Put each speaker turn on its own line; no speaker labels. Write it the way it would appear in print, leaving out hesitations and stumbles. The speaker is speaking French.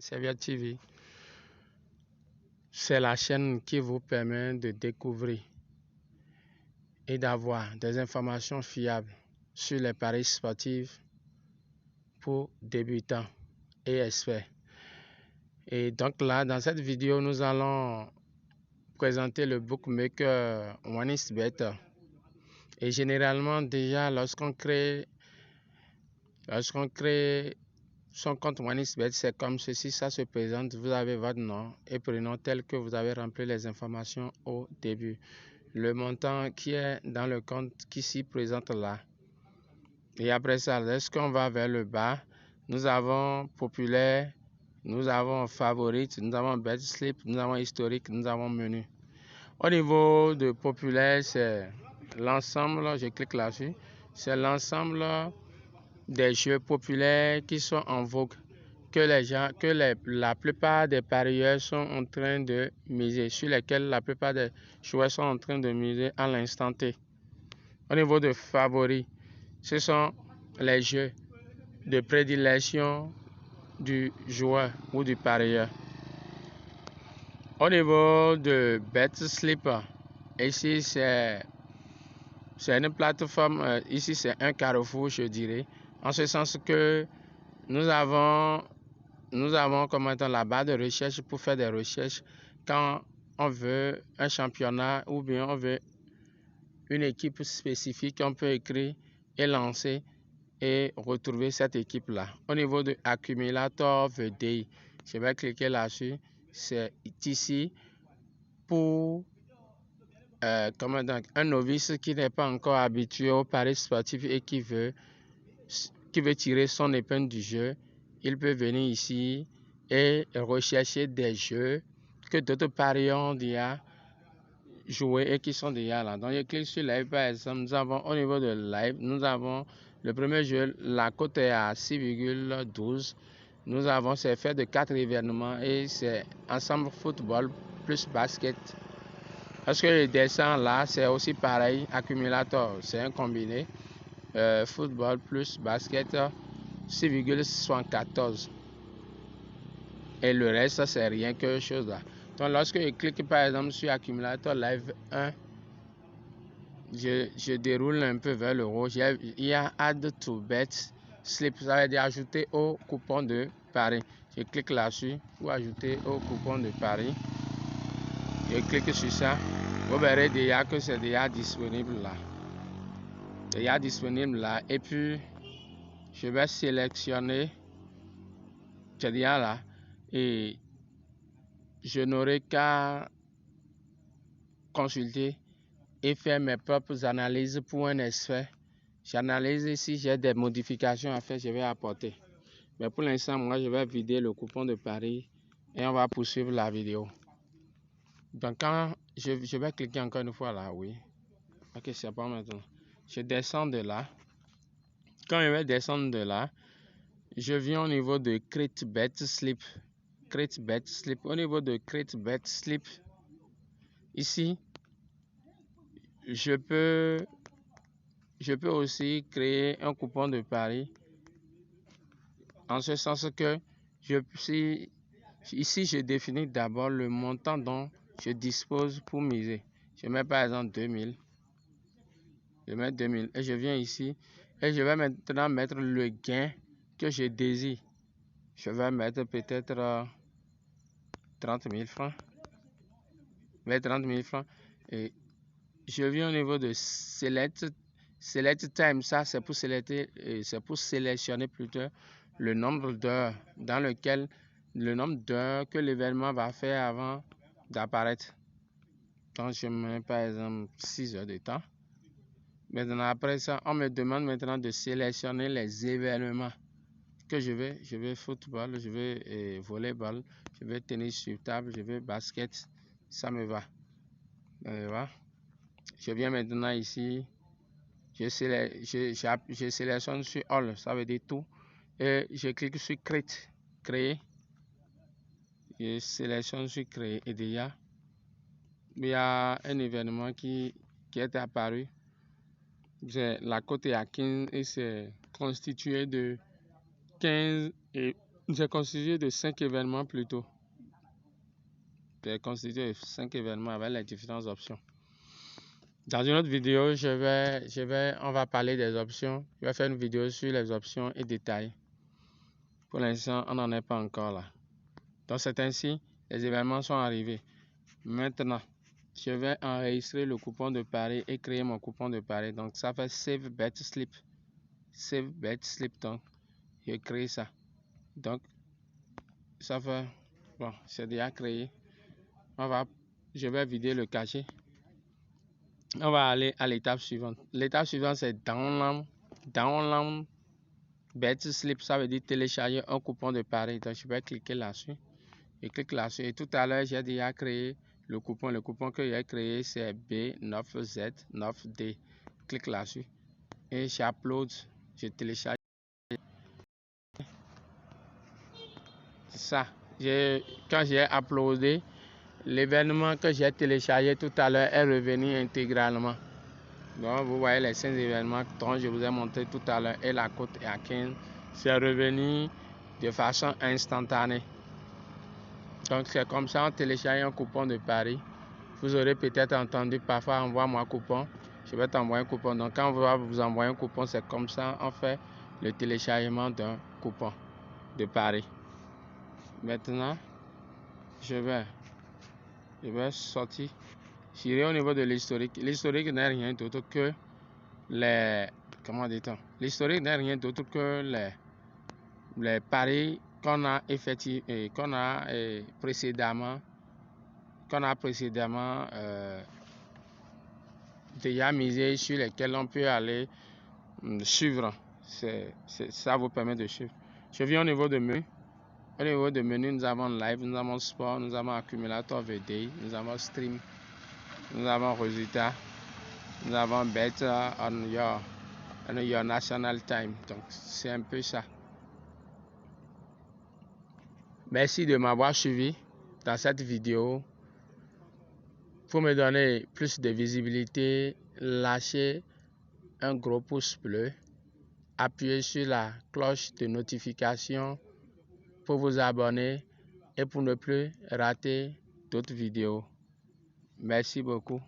Serviette TV. C'est la chaîne qui vous permet de découvrir et d'avoir des informations fiables sur les paris sportifs pour débutants et experts. Et donc là, dans cette vidéo, nous allons présenter le bookmaker OneXBet. Et généralement, déjà, lorsqu'on crée son compte OneXBet, c'est comme ceci, ça se présente. Vous avez votre nom et prénom tel que vous avez rempli les informations au début. Le montant qui est dans le compte qui s'y présente là. Et après ça, lorsqu'on va vers le bas, nous avons populaire, nous avons favorite, nous avons bet slip, nous avons historique, nous avons menu. Au niveau de populaire, c'est l'ensemble, je clique là-dessus, c'est l'ensemble des jeux populaires qui sont en vogue, la plupart des parieurs sont en train de miser, sur lesquels la plupart des joueurs sont en train de miser à l'instant T. Au niveau de favoris, ce sont les jeux de prédilection du joueur ou du parieur. Au niveau de bet slip, ici c'est une plateforme, ici c'est un carrefour, je dirais, en ce sens que nous avons la barre de recherche pour faire des recherches quand on veut un championnat ou bien on veut une équipe spécifique. On peut écrire et lancer et retrouver cette équipe là. Au niveau de accumulator VDI, je vais cliquer là-dessus. C'est ici pour un novice qui n'est pas encore habitué au paris sportif et qui veut tirer son épingle du jeu. Il peut venir ici et rechercher des jeux que d'autres parieurs ont déjà joué et qui sont déjà là. Donc je clique sur live par exemple. Nous avons au niveau de live, nous avons le premier jeu, la cote est à 6,12. Nous avons c'est fait de 4 événements et c'est ensemble football plus basket. Parce que je descends là, c'est aussi pareil, accumulateur, c'est un combiné. Football plus basket, 6,74. Et le reste, c'est rien que chose là. Donc lorsque je clique par exemple sur accumulateur live 1, je déroule un peu vers le haut. Il y a add to bet slip, ça veut dire ajouter au coupon de pari. Je clique là-dessus pour ajouter au coupon de pari. Je clique sur ça. Vous verrez déjà que c'est déjà disponible là. Déjà disponible là. Et puis, je vais sélectionner. C'est déjà là. Et je n'aurai qu'à consulter et faire mes propres analyses pour un expert. J'analyse ici, j'ai des modifications à faire, je vais apporter. Mais pour l'instant, moi, je vais vider le coupon de Paris et on va poursuivre la vidéo. Donc, quand je vais cliquer encore une fois là, oui. Ok, c'est pas maintenant. Je descends de là. Quand je vais descendre de là, je viens au niveau de Create Bet Slip. Create Bet Slip. Au niveau de Create Bet Slip, ici, je peux aussi créer un coupon de pari. En ce sens que ici, je définis d'abord le montant dont je dispose pour miser. Je mets par exemple 2000. Je mets 2000 et je viens ici et je vais maintenant mettre le gain que je désire. Je vais mettre peut-être 30 000 francs. Mais 30 000 francs. Et je viens au niveau de Select Time. Ça, c'est pour sélectionner plutôt le nombre d'heures que l'événement va faire avant d'apparaître. Donc, je mets par exemple 6 heures de temps. Maintenant, après ça, on me demande maintenant de sélectionner les événements que je vais football, je vais volleyball, je vais tennis sur table, je vais basket, ça me va. Je viens maintenant ici, je sélectionne sur all, ça veut dire tout, et je clique sur create, créer. Je sélectionne sur créer et déjà, il y a un événement qui est apparu. La cote est à 15 et c'est constitué de 15 C'est constitué de 5 événements plutôt. C'est constitué de 5 événements avec les différentes options. Dans une autre vidéo, on va parler des options. Je vais faire une vidéo sur les options et détails. Pour l'instant, on n'en est pas encore là. Donc c'est ainsi, les événements sont arrivés. Maintenant, je vais enregistrer le coupon de pari et créer mon coupon de pari. Donc ça fait Save Bet Slip. Save Bet Slip. Donc, je crée ça. Donc, ça fait, bon, c'est déjà créé. Je vais vider le cachet. On va aller à l'étape suivante. L'étape suivante, c'est Download Bet Slip. Ça veut dire télécharger un coupon de pari. Donc, je vais cliquer là-dessus. Je clique là-dessus. Et tout à l'heure, j'ai déjà créé le coupon. Le coupon que j'ai créé, c'est B9Z9D. Clique là-dessus. Et j'upload. Je télécharge. Ça. Quand j'ai uploadé, l'événement que j'ai téléchargé tout à l'heure est revenu intégralement. Donc vous voyez les 5 événements dont je vous ai montré tout à l'heure et la cote est à 15. C'est revenu de façon instantanée. Donc c'est comme ça on télécharge un coupon de pari. Vous aurez peut-être entendu parfois envoie-moi un coupon. Je vais t'envoyer un coupon. Donc quand on va vous envoyer un coupon, c'est comme ça on fait le téléchargement d'un coupon de pari. Maintenant, je vais sortir. J'irai au niveau de l'historique. L'historique n'est rien d'autre que l'historique n'est rien d'autre que les paris qu'on a effectués, qu'on a précédemment déjà misé, sur lesquels on peut aller suivre. Ça vous permet de suivre. Je viens au niveau de menu. Au niveau de menu, nous avons live, nous avons sport, nous avons accumulateur VDI, nous avons stream, nous avons résultat, nous avons bet on your national time. Donc c'est un peu ça. Merci de m'avoir suivi dans cette vidéo. Pour me donner plus de visibilité, lâchez un gros pouce bleu, appuyez sur la cloche de notification pour vous abonner et pour ne plus rater d'autres vidéos. Merci beaucoup.